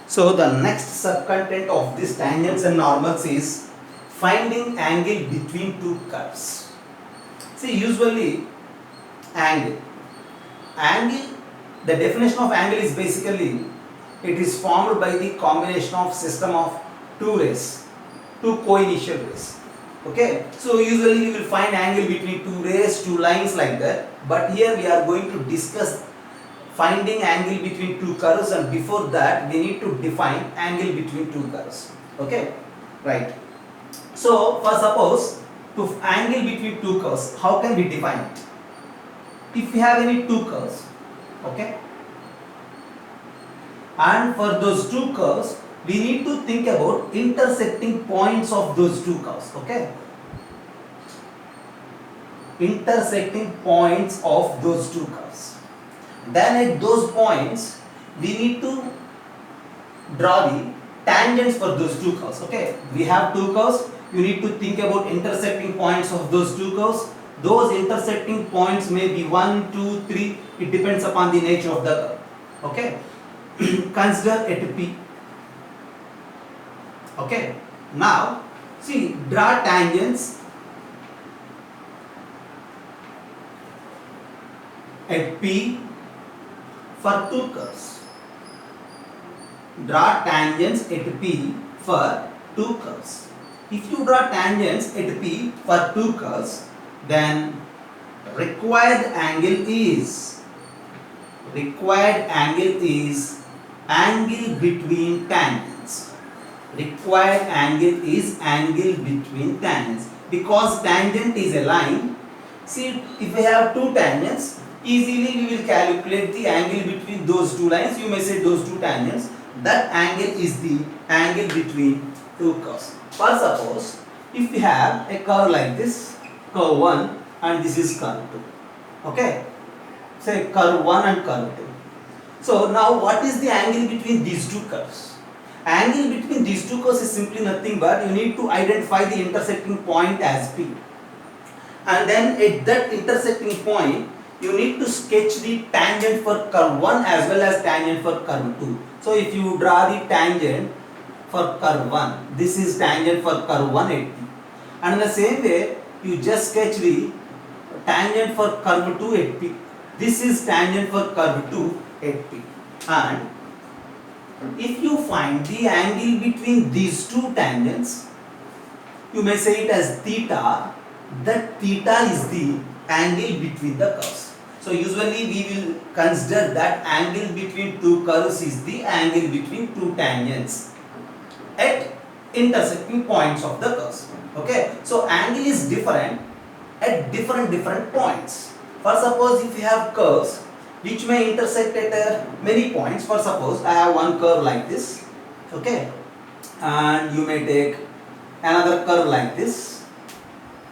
So the next subcontent of this tangents and normals is finding angle between two curves. See, usually angle. Angle, the definition of angle is basically it is formed by the combination of system of two rays, two co-initial rays. Okay, so usually we will find angle between two rays, two lines like that. But here we are going to discuss finding angle between two curves, and before that we need to define angle between two curves. Okay, right. So for suppose to angle between two curves, how can we define it? If we have any two curves, okay, and for those two curves we need to think about intersecting points of those two curves. Okay, intersecting points of those two curves. Then at those points we need to draw the tangents for those two curves. Okay, we have two curves, you need to think about intersecting points of those two curves. Those intersecting points may be 1, 2, 3, it depends upon the nature of the curve. Okay, consider at P. Okay, now see, draw tangents at P for two curves. Draw tangents at P for two curves. If you draw tangents at P for two curves, then required angle is angle between tangents. Required angle is angle between tangents, because tangent is a line. See, if we have two tangents, easily we will calculate the angle between those two lines. You may say those two tangents. That angle is the angle between two curves. For suppose, if we have a curve like this, curve 1 and this is curve 2. Okay, say curve 1 and curve 2. So now what is the angle between these two curves? Angle between these two curves is simply nothing but you need to identify the intersecting point as P. And then at that intersecting point, you need to sketch the tangent for curve 1 as well as tangent for curve 2. So if you draw the tangent for curve 1, this is tangent for curve 1 at P. And in the same way, you just sketch the tangent for curve 2 at P. This is tangent for curve 2 at P. And if you find the angle between these two tangents, you may say it as theta. That theta is the angle between the curves. So usually we will consider that angle between two curves is the angle between two tangents at intersecting points of the curves. Okay, so angle is different at different points. For suppose if you have curves which may intersect at many points. For suppose I have one curve like this, okay, and you may take another curve like this.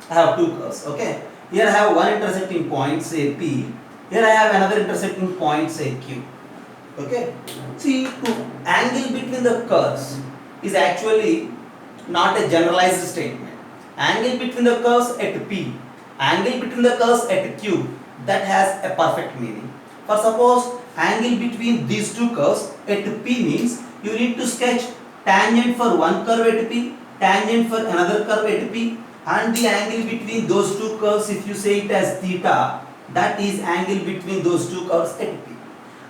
I have two curves, okay. Here I have one intersecting point, say P. Here I have another intersecting point, say Q. Okay. See, to angle between the curves is actually not a generalized statement. Angle between the curves at P, angle between the curves at Q, that has a perfect meaning. For suppose angle between these two curves at P means you need to sketch tangent for one curve at P, tangent for another curve at P, and the angle between those two curves, if you say it as theta, that is angle between those two curves at P.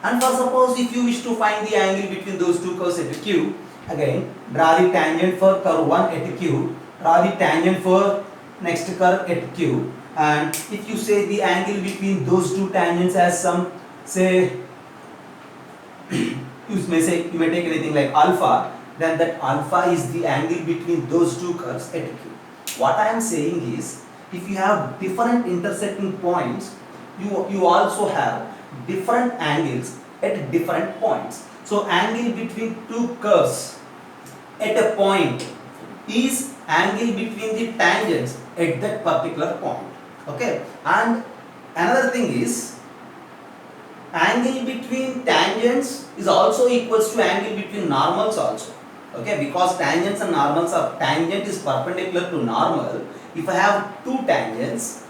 And for suppose if you wish to find the angle between those two curves at Q, again draw the tangent for curve 1 at Q, draw the tangent for next curve at Q, and if you say the angle between those two tangents as some, say, you may take anything like alpha, then that alpha is the angle between those two curves at Q. What I am saying is, if you have different intersecting points, you also have different angles at different points. So angle between two curves at a point is angle between the tangents at that particular point. Okay, and another thing is, angle between tangents is also equals to angle between normals also. Okay, because tangents and normals are, tangent is perpendicular to normal. If I have two tangents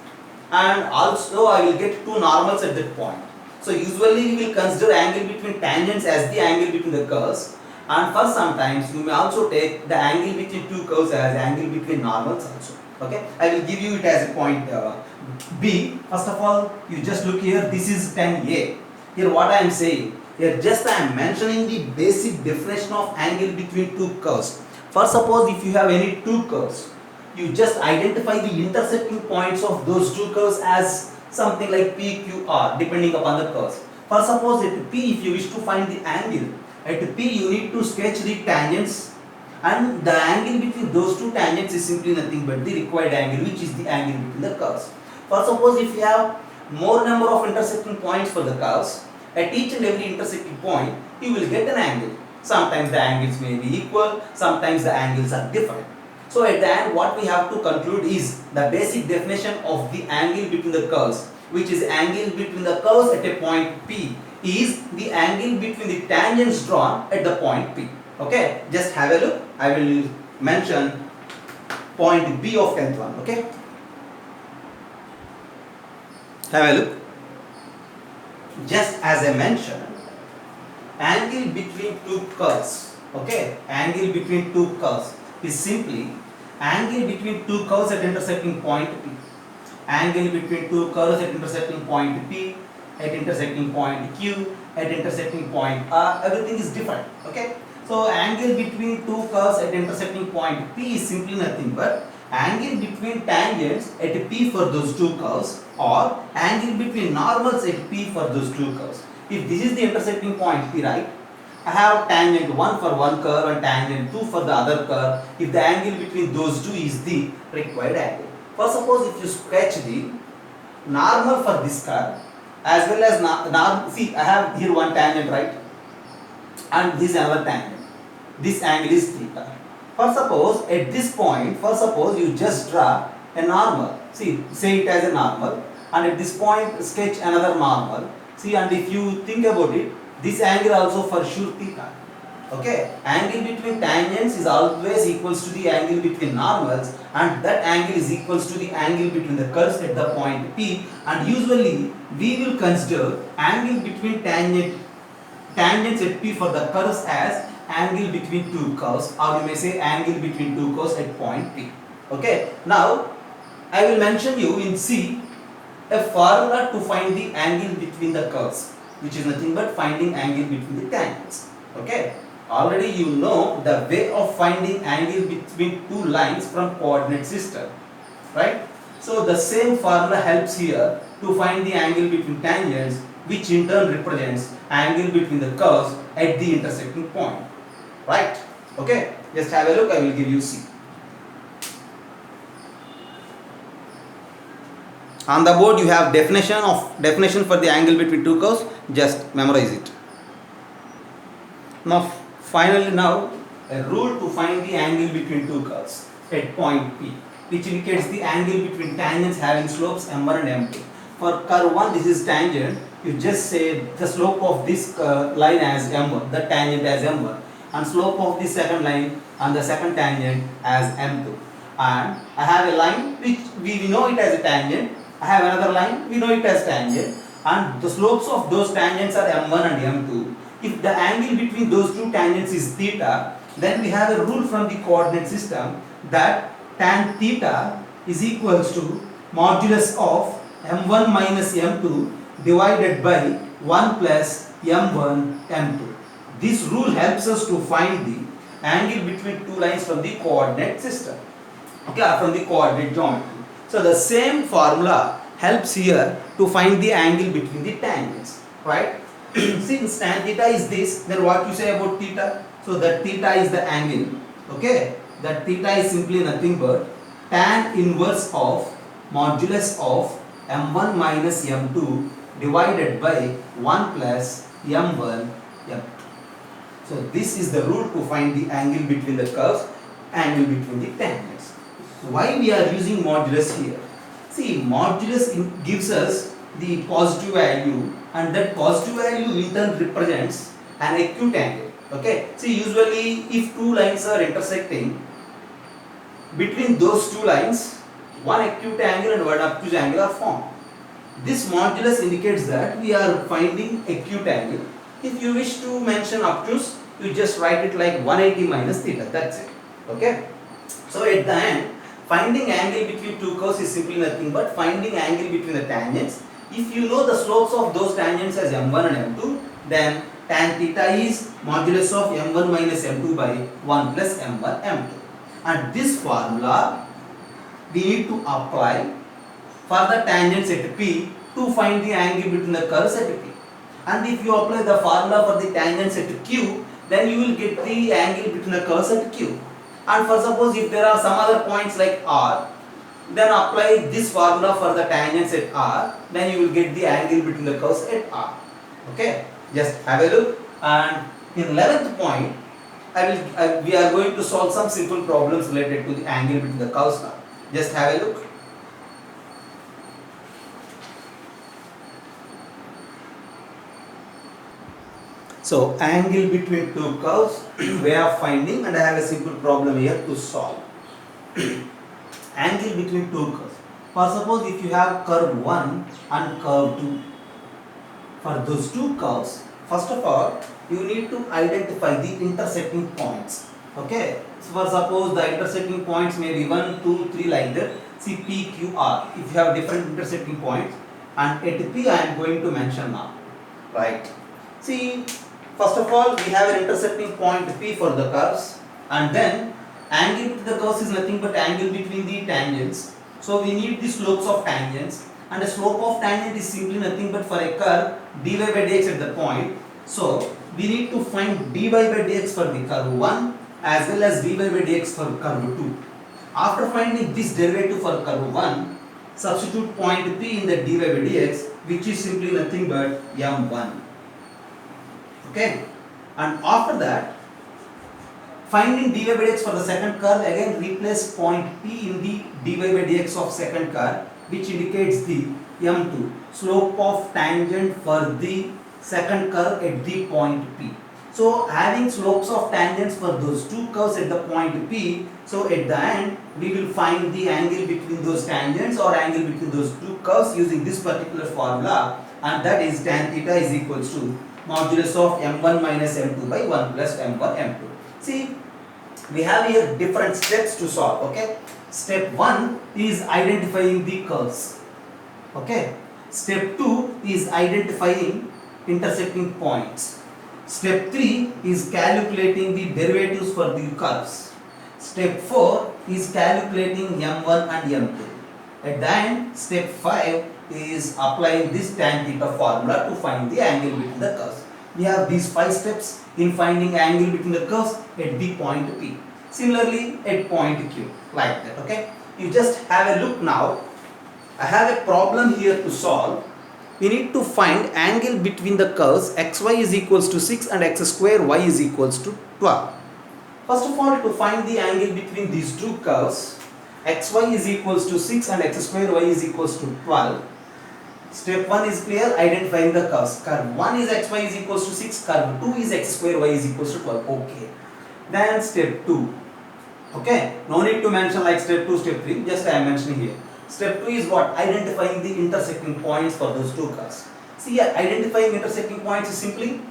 and also I will get two normals at that point. So usually we will consider angle between tangents as the angle between the curves, And for sometimes you may also take the angle between two curves as angle between normals also. Okay, I will give you it as a point B. First of all, you just look here, this is 10A. Here what I am saying, here just I am mentioning the basic definition of angle between two curves. For suppose if you have any two curves, you just identify the intersecting points of those two curves as something like P, Q, R depending upon the curves. For suppose at P, if you wish to find the angle, at P you need to sketch the tangents, and the angle between those two tangents is simply nothing but the required angle, which is the angle between the curves. For suppose if you have more number of intersecting points for the curves, at each and every intersecting point you will get an angle. Sometimes the angles may be equal, sometimes the angles are different. So at the end what we have to conclude is the basic definition of the angle between the curves, which is angle between the curves at a point P is the angle between the tangents drawn at the point P. Okay, just have a look. I will mention point B of 10th one. Okay, have a look. Just as I mentioned, angle between two curves. Okay, angle between two curves is simply angle between two curves at intersecting point P. Angle between two curves at intersecting point P, at intersecting point Q, at intersecting point R, everything is different. Okay, so angle between two curves at intersecting point P is simply nothing but angle between tangents at P for those two curves, or angle between normals at P for those two curves. If this is the intersecting point P, right, I have tangent 1 for one curve and tangent 2 for the other curve. If the angle between those two is the required angle. For suppose if you sketch the normal for this curve as well as see, I have here one tangent, right, and this another tangent. This angle is theta. For suppose at this point, for suppose you just draw a normal. See, say it as a normal, and at this point sketch another normal. See, and if you think about it, this angle also for sure theta. Okay, angle between tangents is always equals to the angle between normals, and that angle is equals to the angle between the curves at the point P, and usually we will consider angle between tangents at P for the curves as angle between two curves, or you may say angle between two curves at point P. Okay, now I will mention you in C a formula to find the angle between the curves, which is nothing but finding angle between the tangents. Okay, already you know the way of finding angle between two lines from coordinate system, right? So the same formula helps here to find the angle between tangents, which in turn represents angle between the curves at the intersecting point, right? Okay, just have a look. I will give you C. On the board you have definition for the angle between two curves. Just memorize it. Now finally, now a rule to find the angle between two curves at point P, which indicates the angle between tangents having slopes m1 and m2. For curve 1, this is tangent. You just say the slope of this line as m1, the tangent as m1, and slope of the second line and the second tangent as m2. And I have a line which we know it as a tangent. I have another line, we know it as tangent, and the slopes of those tangents are m1 and m2. If the angle between those two tangents is theta, then we have a rule from the coordinate system that tan theta is equals to modulus of m1 minus m2 divided by 1 plus m1 m2. This rule helps us to find the angle between two lines from the coordinate system, okay, from the coordinate geometry. So the same formula helps here to find the angle between the tangents, right? Since tan theta is this, then what you say about theta? So that theta is the angle, okay? That theta is simply nothing but tan inverse of modulus of m1 minus m2 divided by 1 plus m1 m2. So this is the rule to find the angle between the curves, angle between the tangents. Why we are using modulus here? See, modulus gives us the positive value, and that positive value in turn represents an acute angle. Okay, see, usually if two lines are intersecting, between those two lines one acute angle and one obtuse angle are formed. This modulus indicates that we are finding acute angle. If you wish to mention obtuse, you just write it like 180 minus theta, that's it. Okay. So at the end, finding angle between two curves is simply nothing but finding angle between the tangents. If you know the slopes of those tangents as m1 and m2, then tan theta is modulus of m1 minus m2 by 1 plus m1 m2. And this formula we need to apply for the tangents at P to find the angle between the curves at P. And if you apply the formula for the tangents at Q, then you will get the angle between the curves at Q. And for suppose if there are some other points like R, then apply this formula for the tangents at R, then you will get the angle between the curves at R. Okay, just have a look. And in 11th point, we are going to solve some simple problems related to the angle between the curves now. Just have a look. So angle between two curves, way of finding, and I have a simple problem here to solve. Angle between two curves. For suppose if you have curve 1 and curve 2, for those two curves, first of all, you need to identify the intersecting points. Okay. So for suppose the intersecting points may be 1, 2, 3 like that. See P, Q, R. If you have different intersecting points, and at P I am going to mention now. Right. See. First of all, we have an intersecting point P for the curves, and then angle between the curves is nothing but angle between the tangents. So we need the slopes of tangents, and the slope of tangent is simply nothing but for a curve dy by dx at the point. So we need to find dy by dx for the curve 1 as well as dy by dx for curve 2. After finding this derivative for curve 1, substitute point P in the dy by dx, which is simply nothing but m1. Okay, and after that, finding dy by dx for the second curve, again replace point P in the dy by dx of second curve, which indicates the m2, slope of tangent for the second curve at the point P. So having slopes of tangents for those two curves at the point P, so at the end we will find the angle between those tangents or angle between those two curves using this particular formula, and that is tan theta is equals to modulus of m1 minus m2 by 1 plus m1 m2. See, we have here different steps to solve. Okay, step 1 is identifying the curves. Okay, step 2 is identifying intersecting points. Step 3 is calculating the derivatives for the curves. Step 4 is calculating m1 and m2. At the end, step 5 is applying this tan theta formula to find the angle between the curves. We have these 5 steps in finding angle between the curves at the point P. Similarly at point Q, like that. Okay, you just have a look now. I have a problem here to solve. We need to find angle between the curves xy is equals to 6 and x square y is equals to 12. First of all, to find the angle between these two curves, xy is equals to 6 and x square y is equals to 12. Step 1 is clear, identifying the curves. Curve 1 is xy is equals to 6, curve 2 is x square y is equals to 12. Okay. Then step 2. Okay, no need to mention like step 2, step 3, just I am mentioning here. Step 2 is what? Identifying the intersecting points for those two curves. See, identifying intersecting points is simply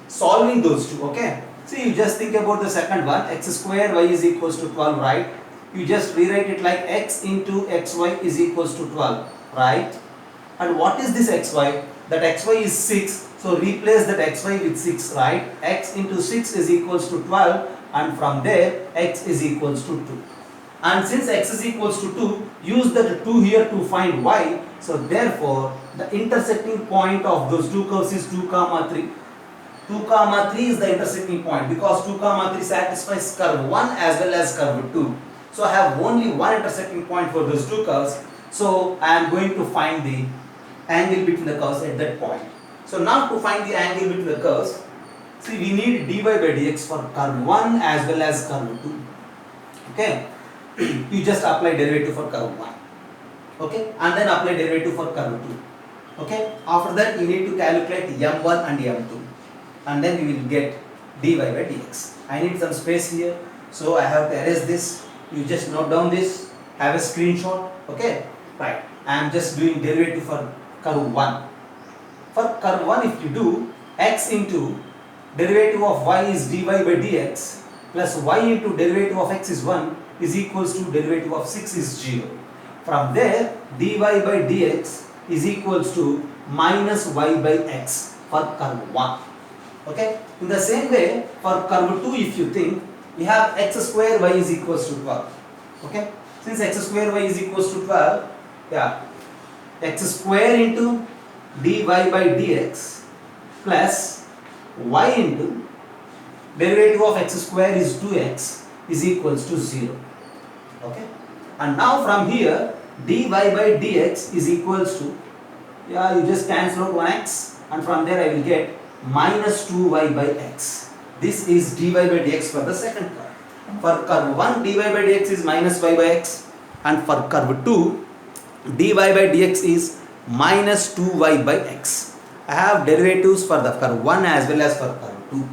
solving those two. Okay. See, you just think about the second one, x square y is equals to 12, right? You just rewrite it like x into xy is equals to 12, right? And what is this xy? That xy is 6, so replace that xy with 6, right? X into 6 is equals to 12, and from there x is equals to 2. And since x is equals to 2, use the 2 here to find y. So therefore, the intersecting point of those two curves is 2, 3. 2, 3 is the intersecting point because 2, 3 satisfies curve 1 as well as curve 2. So I have only one intersecting point for those two curves. So I am going to find the angle between the curves at that point. So now to find the angle between the curves, see, we need dy by dx for curve 1 as well as curve 2. Okay, you just apply derivative for curve 1. Okay, and then apply derivative for curve 2. Okay, after that you need to calculate m1 and m2, and then you will get dy by dx. I need some space here, so I have to erase this. You just note down this, have a screenshot. Okay, right, I am just doing derivative for curve 1. For curve 1, if you do x into derivative of y is dy by dx plus y into derivative of x is 1 is equals to derivative of 6 is 0. From there, dy by dx is equals to minus y by x for curve 1. Okay? In the same way, for curve 2, if you think, we have x square y is equals to 12. Okay? Since x square y is equals to 12, yeah, x square into dy by dx plus y into derivative of x square is 2x is equals to 0. Okay? And now from here, dy by dx is equals to, yeah, you just cancel out 1x and from there I will get minus 2y by x. This is dy by dx for the second curve. For curve 1, dy by dx is minus y by x, and for curve 2, dy by dx is minus 2y by x. I have derivatives for the curve 1 as well as for curve 2.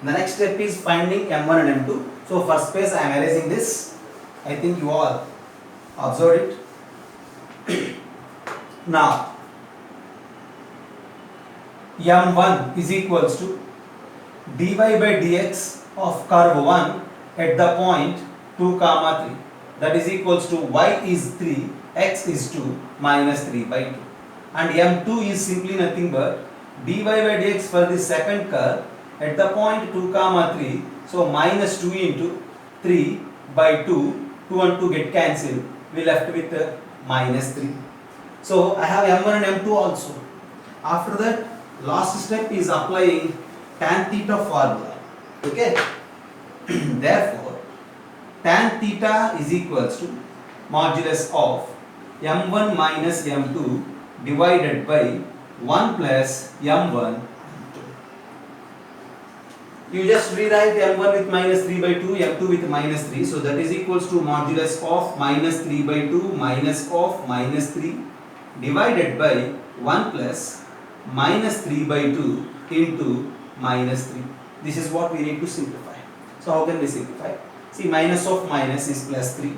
The next step is finding m1 and m2. So for space I am erasing this. I think you all observed it. Now m1 is equals to dy by dx of curve 1 at the point 2 comma 3, that is equals to y is 3, x is 2 minus 3 by 2, and m2 is simply nothing but dy by dx for the second curve at the point 2 comma 3, so minus 2 into 3 by 2, 2 and 2 get cancelled, we left with minus 3. So I have m1 and m2 also. After that, last step is applying tan theta formula. Okay? Therefore, tan theta is equals to modulus of m1 minus m2 divided by 1 plus m1. You just rewrite m1 with minus 3 by 2, m2 with minus 3. So that is equals to modulus of minus 3 by 2 minus of minus 3 divided by 1 plus minus 3 by 2 into minus 3. This is what we need to simplify. So how can we simplify? See, minus of minus is plus 3.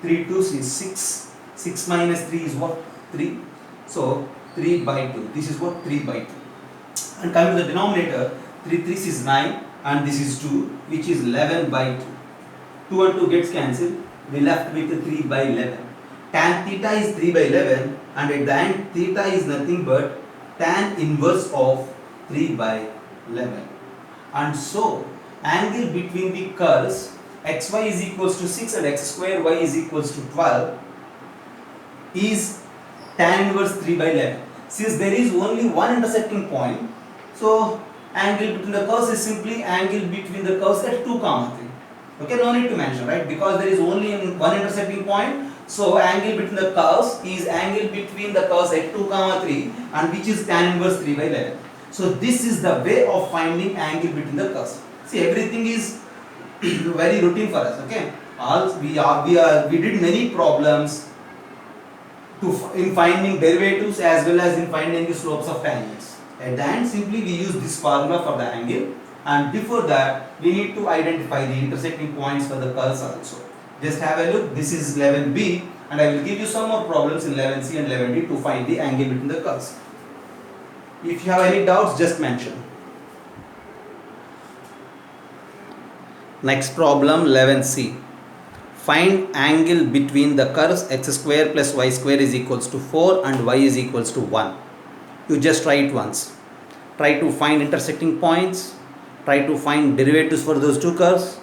3 2s is 6. 6 minus 3 is what? 3. So 3 by 2. This is what? 3 by 2. And coming to the denominator, 3 3s is 9 and this is 2, which is 11 by 2. 2 and 2 gets cancelled. We left with 3 by 11. Tan theta is 3 by 11 and at the end theta is nothing but tan inverse of 3 by 11. And so angle between the curves xy is equals to 6 and x square y is equals to 12 is tan inverse 3 by 11. Since there is only one intersecting point, so angle between the curves is simply angle between the curves at 2 comma 3. Okay, no need to mention, right? Because there is only one intersecting point, so angle between the curves is angle between the curves at 2 comma 3 and which is tan inverse 3 by 11. So this is the way of finding angle between the curves. See, everything is very routine for us. Okay, we did many problems in finding derivatives as well as in finding the slopes of tangents. At the end, simply we use this formula for the angle, and before that we need to identify the intersecting points for the curves also. Just have a look. This is 11b and I will give you some more problems in 11c and 11d to find the angle between the curves. If you have any doubts, just mention. Next problem, 11c. Find angle between the curves x square plus y square is equals to 4 and y is equals to 1. You just try it once. Try to find intersecting points. Try to find derivatives for those two curves.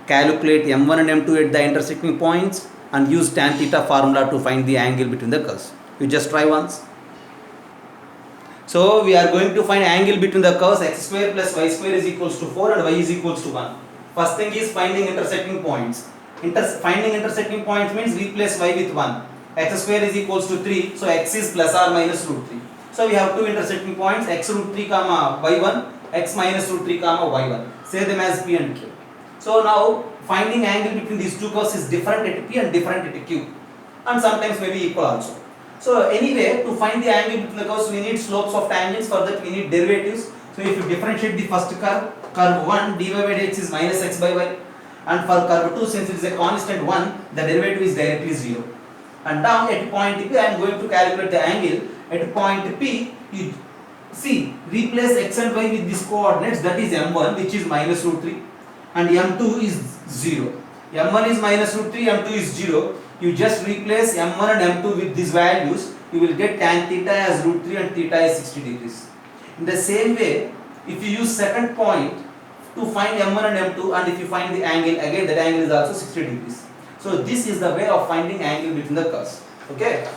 Calculate m1 and m2 at the intersecting points and use tan theta formula to find the angle between the curves. You just try once. So we are going to find angle between the curves x square plus y square is equals to 4 and y is equals to 1. First thing is finding intersecting points. Finding intersecting points means replace y with 1. X square is equals to 3, so x is plus or minus root 3. So we have two intersecting points, x root 3 comma y1, x minus root 3 comma y1. Say them as p and q. So now finding angle between these two curves is different at p and different at q, and sometimes maybe equal also. So anyway, to find the angle between the curves we need slopes of tangents. For that we need derivatives. So if you differentiate the first curve, curve 1 dy by dx is minus x by y, and for curve 2 since it is a constant 1, the derivative is directly 0. And now at point P I am going to calculate the angle at point P. You see, replace x and y with these coordinates, that is m1 which is minus root 3 and m2 is 0. m1 is minus root 3, m2 is 0. You just replace m1 and m2 with these values, you will get tan theta as root 3 and theta is 60 degrees. In the same way, if you use second point to find m1 and m2, and if you find the angle, again that angle is also 60 degrees. So this is the way of finding angle between the curves. Okay.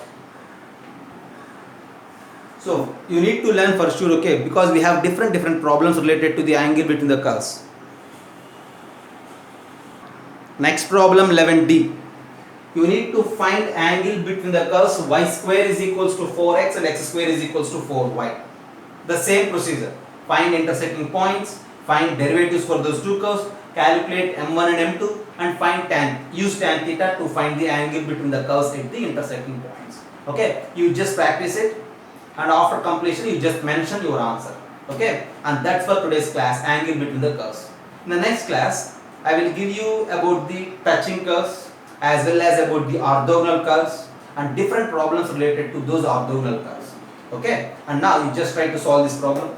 So you need to learn for sure, okay, because we have different problems related to the angle between the curves. Next problem 11D. You need to find angle between the curves y square is equals to 4x and x square is equals to 4y. The same procedure. Find intersecting points, find derivatives for those two curves, calculate m1 and m2 and find use tan theta to find the angle between the curves at the intersecting points. Okay, you just practice it and after completion you just mention your answer. Okay, and that's for today's class, angle between the curves. In the next class, I will give you about the touching curves as well as about the orthogonal curves and different problems related to those orthogonal curves. Okay, and now you just try to solve this problem.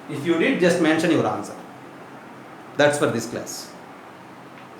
If you did, just mention your answer. That's for this class.